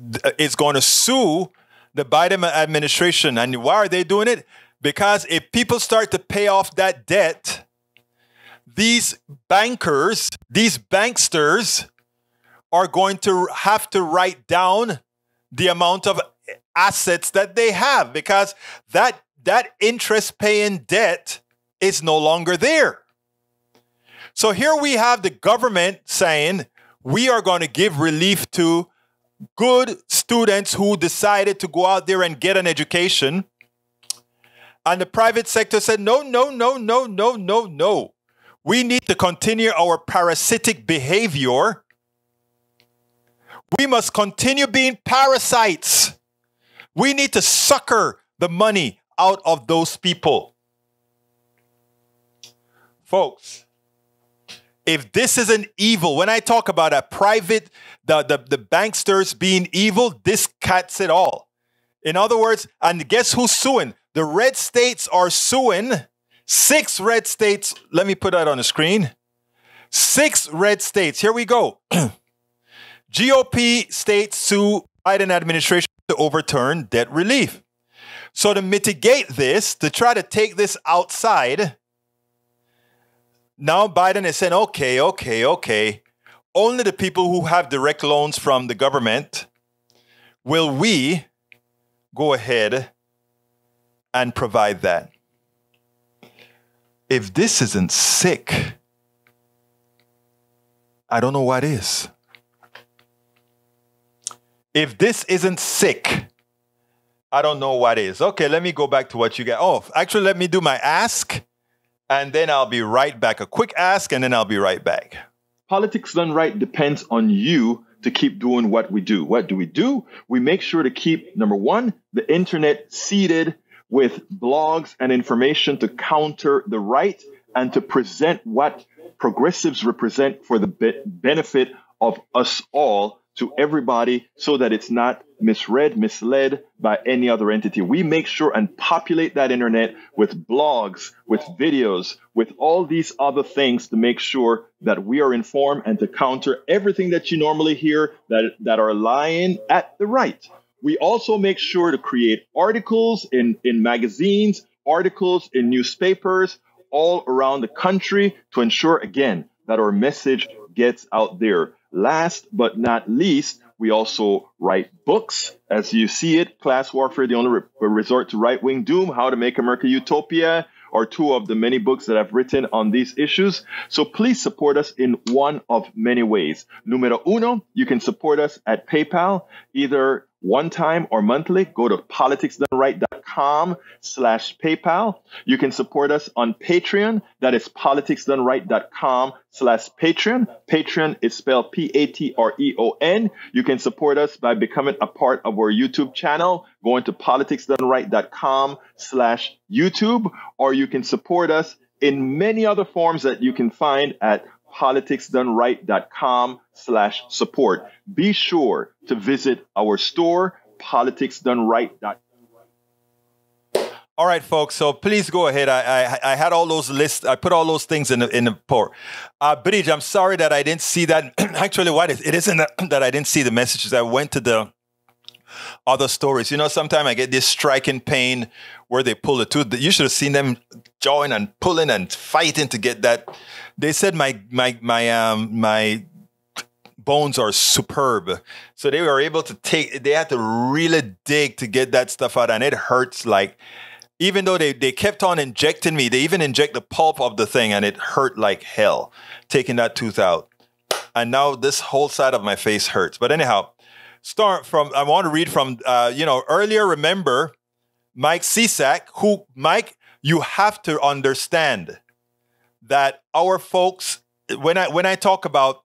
A: going to sue the Biden administration. And why are they doing it? Because if people start to pay off that debt, these bankers, these banksters are going to have to write down the amount of assets that they have, because that interest paying debt is no longer there. So here we have the government saying, we are going to give relief to good students who decided to go out there and get an education. And the private sector said, no. We need to continue our parasitic behavior. We must continue being parasites. We need to sucker the money out of those people. Folks, if this is an evil, when I talk about a private, the banksters being evil, this cuts it all. In other words, and guess who's suing? The red states are suing. 6 red states. Let me put that on the screen. 6 red states. Here we go. GOP states sue Biden administration to overturn debt relief. So to mitigate this, to try to take this outside, now Biden is saying, okay. Only the people who have direct loans from the government will we go ahead and provide that. If this isn't sick, I don't know what is. If this isn't sick, I don't know what is. Okay, let me go back to what you got. Oh, actually, let me do my ask, and then I'll be right back. A quick ask, and then I'll be right back. Politics done right depends on you to keep doing what we do. What do? We make sure to keep, number one, the internet seeded with blogs and information to counter the right and to present what progressives represent for the benefit of us all to everybody so that it's not misread, misled by any other entity. We make sure and populate that internet with blogs, with videos, with all these other things to make sure that we are informed and to counter everything that you normally hear that are lying at the right. We also make sure to create articles in magazines, articles in newspapers all around the country to ensure, again, that our message gets out there. Last but not least, we also write books. As you see it, Class Warfare, the Only Resort to Right-Wing Doom, How to Make America Utopia, are two of the many books that I've written on these issues. So please support us in one of many ways. Numero uno, you can support us at PayPal, either one time or monthly. Go to politicsdoneright.com/PayPal. You can support us on Patreon. That is politicsdoneright.com/Patreon. Patreon is spelled Patreon. You can support us by becoming a part of our YouTube channel, going to politicsdoneright.com/YouTube, or you can support us in many other forms that you can find at politicsdoneright.com/support. Be sure to visit our store, politicsdoneright.com. All right, folks. So please go ahead. I had all those lists. I put all those things in the pour. Bridge, I'm sorry that I didn't see that. Actually, it isn't that I didn't see the messages. I went to the other stories. You know, sometimes I get this striking pain where they pull the tooth. You should have seen them jawing and pulling and fighting to get that. They said my bones are superb. So they were able to they had to really dig to get that stuff out, and it hurts like, even though they kept on injecting me, they even inject the pulp of the thing, and it hurt like hell, taking that tooth out. And now this whole side of my face hurts. But anyhow, I want to read from, earlier, remember, Mike Cisak, Mike, you have to understand that our folks, when I talk about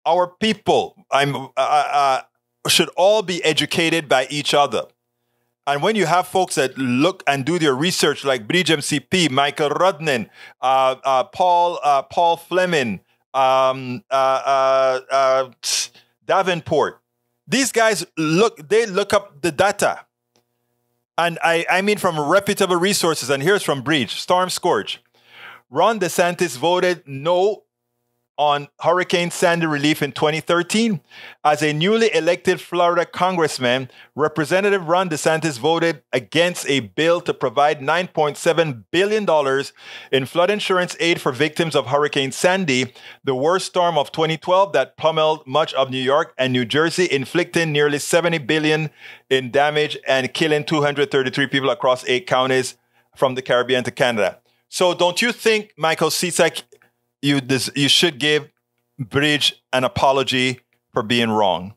A: our people, should all be educated by each other. And when you have folks that look and do their research, like Bridge MCP, Michael Rudnin, Paul Fleming, Davenport, these guys look up the data. And I mean from reputable resources. And here's from Bridge, Storm Scourge. Ron DeSantis voted no on Hurricane Sandy relief in 2013. As a newly elected Florida congressman, Representative Ron DeSantis voted against a bill to provide $9.7 billion in flood insurance aid for victims of Hurricane Sandy, the worst storm of 2012 that pummeled much of New York and New Jersey, inflicting nearly $70 billion in damage and killing 233 people across 8 counties from the Caribbean to Canada. So don't you think, Michael Cisak, you should give Bridge an apology for being wrong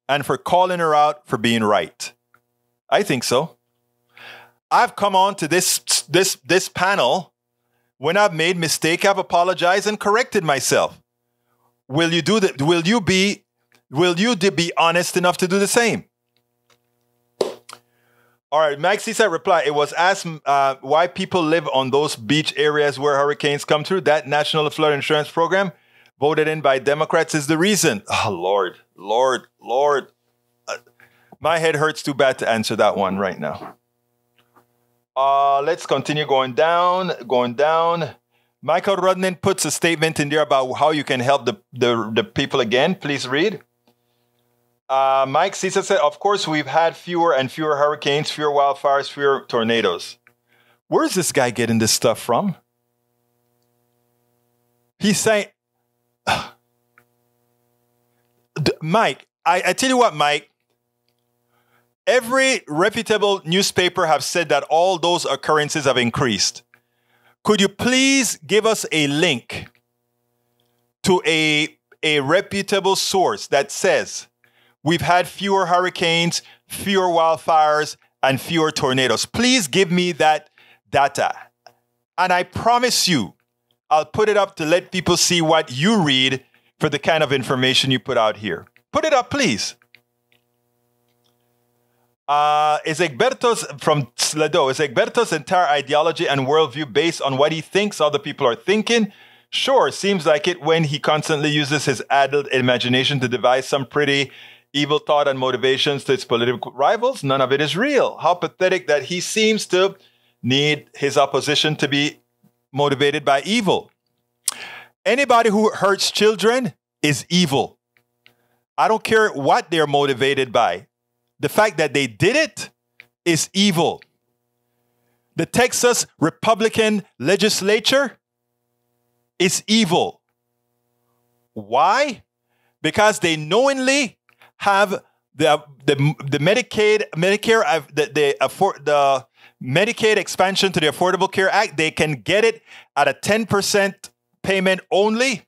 A: and for calling her out for being right? I think so. I've come on to this panel when I've made mistake. I've apologized and corrected myself. Will you do that? Will you be honest enough to do the same? All right, Mike Cisak replied, it was asked why people live on those beach areas where hurricanes come through. That National Flood Insurance Program, voted in by Democrats, is the reason. Oh, Lord. My head hurts too bad to answer that one right now. Let's continue going down. Michael Rudnin puts a statement in there about how you can help the people again. Please read. Mike Cisak said, of course, we've had fewer and fewer hurricanes, fewer wildfires, fewer tornadoes. Where's this guy getting this stuff from? He's saying, Mike, I tell you what, Mike, every reputable newspaper have said that all those occurrences have increased. Could you please give us a link to a reputable source that says we've had fewer hurricanes, fewer wildfires, and fewer tornadoes? Please give me that data. And I promise you, I'll put it up to let people see what you read for the kind of information you put out here. Put it up, please. Is Egberto's entire ideology and worldview based on what he thinks other people are thinking? Sure, seems like it when he constantly uses his adult imagination to devise some pretty evil thought and motivations to his political rivals. None of it is real. How pathetic that he seems to need his opposition to be motivated by evil. Anybody who hurts children is evil. I don't care what they're motivated by. The fact that they did it is evil. The Texas Republican legislature is evil. Why? Because they knowingly have the Medicaid expansion to the Affordable Care Act. They can get it at a 10% payment only,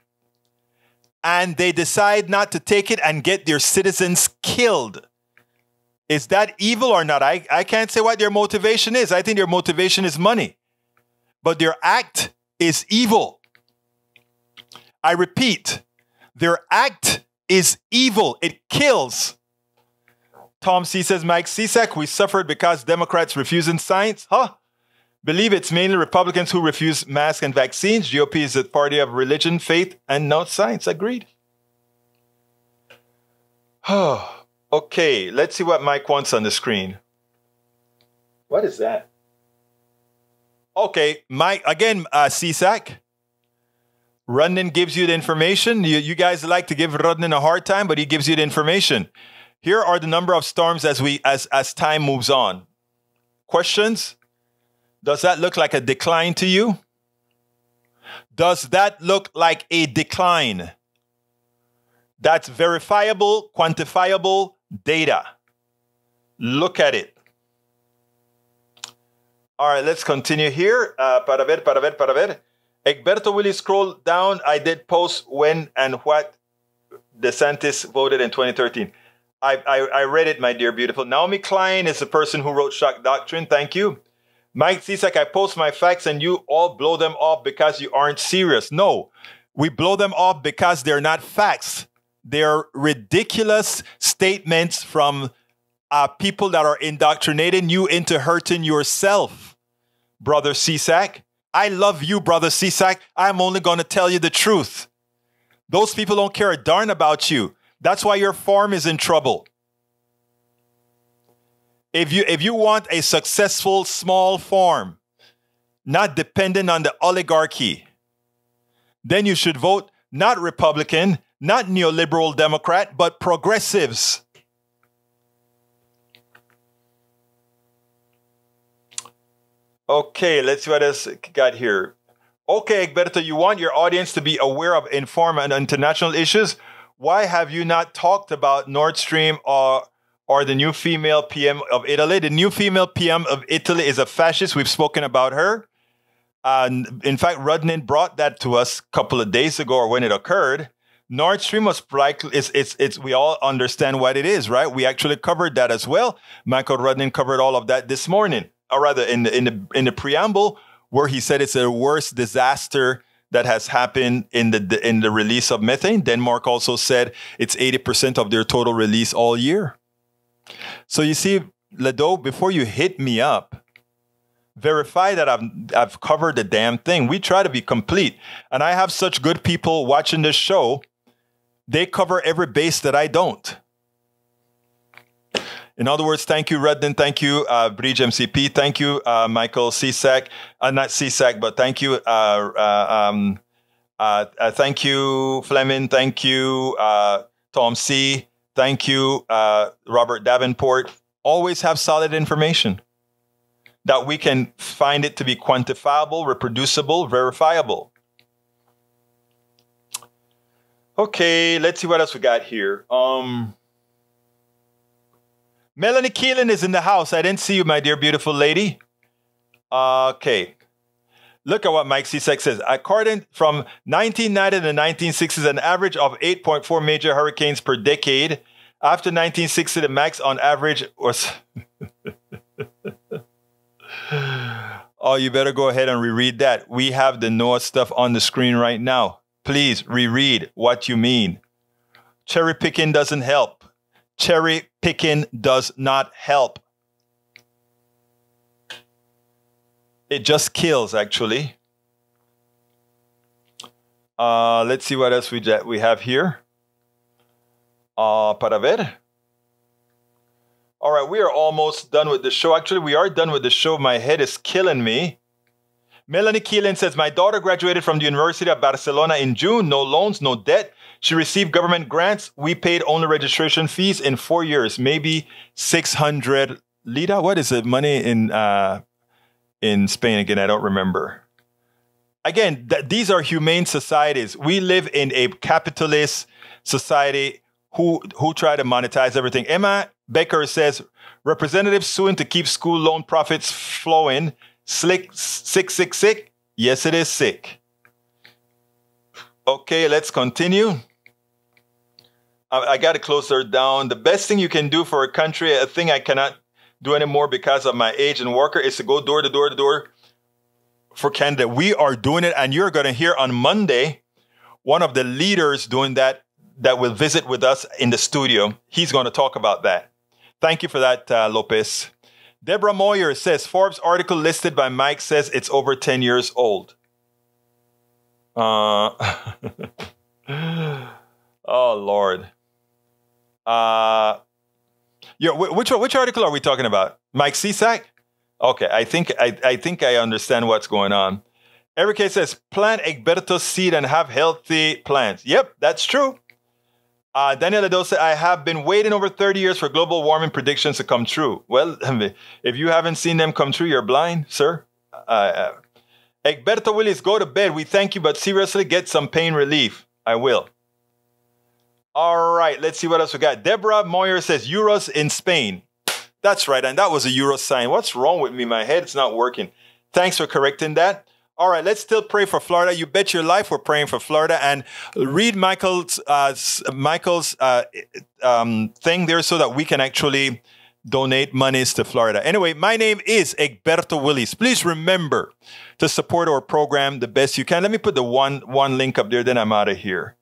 A: and they decide not to take it and get their citizens killed. Is that evil or not? I can't say what their motivation is. I think their motivation is money. But their act is evil. I repeat, their act is evil. It kills. Tom C. says, Mike Cisak, we suffered because Democrats refusing science? Huh? Believe it's mainly Republicans who refuse masks and vaccines. GOP is a party of religion, faith, and not science. Agreed. Okay, let's see what Mike wants on the screen. What is that? Okay, Mike, again, CSAC. Rudnin gives you the information. You guys like to give Rudnin a hard time, but he gives you the information. Here are the number of storms as time moves on. Questions? Does that look like a decline to you? Does that look like a decline? That's verifiable, quantifiable data. Look at it. All right, let's continue here. Para ver. Egberto, will you scroll down? I did post when and what DeSantis voted in 2013. I read it, my dear beautiful. Naomi Klein is the person who wrote Shock Doctrine. Thank you. Mike Cisak, I post my facts and you all blow them off because you aren't serious. No, we blow them off because they're not facts. They're ridiculous statements from people that are indoctrinating you into hurting yourself, Brother Cisak. I love you, Brother Cisak. I'm only going to tell you the truth. Those people don't care a darn about you. That's why your farm is in trouble. If you want a successful small farm, not dependent on the oligarchy, then you should vote not Republican, not neoliberal Democrat, but progressives. Okay, let's see what else got here. Okay, Egberto, you want your audience to be aware of informed and international issues. Why have you not talked about Nord Stream or the new female PM of Italy? The new female PM of Italy is a fascist. We've spoken about her. In fact, Rudnin brought that to us a couple of days ago, or when it occurred. Nord Stream was we all understand what it is, right? We actually covered that as well. Michael Rudnin covered all of that this morning, or rather in the preamble, where he said it's the worst disaster that has happened in the release of methane. Denmark also said it's 80% of their total release all year. So you see, Ledo, before you hit me up, verify that I've covered the damn thing. We try to be complete. And I have such good people watching this show. They cover every base that I don't. In other words, thank you, Rudnin. Thank you, Bridge MCP. Thank you, Michael CSAC. Not CSAC, but thank you. Thank you, Fleming. Thank you, Tom C. Thank you, Robert Davenport. Always have solid information that we can find it to be quantifiable, reproducible, verifiable. Okay, let's see what else we got here. Melanie Keelan is in the house. I didn't see you, my dear beautiful lady. Okay. Look at what Mike Cisak says. According from 1990 to the 1960s, an average of 8.4 major hurricanes per decade. After 1960, the max on average was... Oh, you better go ahead and reread that. We have the Noah stuff on the screen right now. Please reread what you mean. Cherry picking doesn't help. Cherry picking does not help. It just kills, actually. Let's see what else we have here. Para ver. All right, we are almost done with the show. Actually, we are done with the show. My head is killing me. Melanie Keelan says, my daughter graduated from the University of Barcelona in June. No loans, no debt. She received government grants. We paid only registration fees in 4 years, maybe 600 lira. What is it? Money in Spain again? I don't remember. Again, these are humane societies. We live in a capitalist society who try to monetize everything. Emma Becker says, representatives suing to keep school loan profits flowing. Sick. Yes, it is sick. Okay, let's continue. I got to close her down. The best thing you can do for a country, a thing I cannot do anymore because of my age and worker, is to go door to door to door for Canada. We are doing it, and you're going to hear on Monday one of the leaders doing that will visit with us in the studio. He's going to talk about that. Thank you for that, Lopez. Deborah Moyer says, Forbes article listed by Mike says it's over 10 years old. Oh, Lord. Which article are we talking about? Mike Cisak? Okay, I think I understand what's going on. Eric says, plant Egberto seed and have healthy plants. Yep, that's true. Daniel Edo said, I have been waiting over 30 years for global warming predictions to come true. Well, if you haven't seen them come true, you're blind, sir. Egberto Willis, go to bed. We thank you, but seriously, get some pain relief. I will. All right, let's see what else we got. Deborah Moyer says, euros in Spain. That's right, and that was a euro sign. What's wrong with me? My head's not working. Thanks for correcting that. All right, let's still pray for Florida. You bet your life we're praying for Florida. And read Michael's thing there so that we can actually donate monies to Florida. Anyway, my name is Egberto Willis. Please remember to support our program the best you can. Let me put the one link up there, then I'm out of here.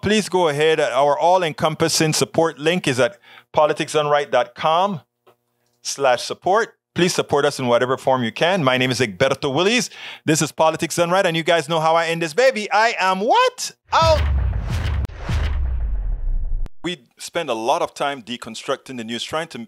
A: Please go ahead. Our all-encompassing support link is at politicsdoneright.com/support. Please support us in whatever form you can. My name is Egberto Willis. This is Politics Done Right, and you guys know how I end this baby. I am what? Out. We spend a lot of time deconstructing the news, trying to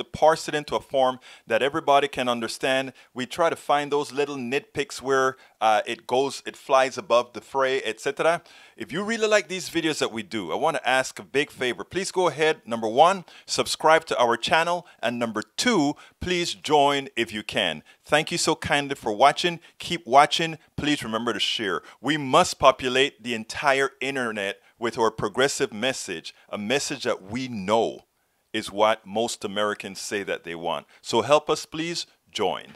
A: parse it into a form that everybody can understand. We try to find those little nitpicks where it flies above the fray, etc. If you really like these videos that we do, I want to ask a big favor. Please go ahead, number one, subscribe to our channel, and number two, please join if you can. Thank you so kindly for watching. Keep watching. Please remember to share. We must populate the entire internet with our progressive message, a message that we know is what most Americans say that they want. So help us, please join.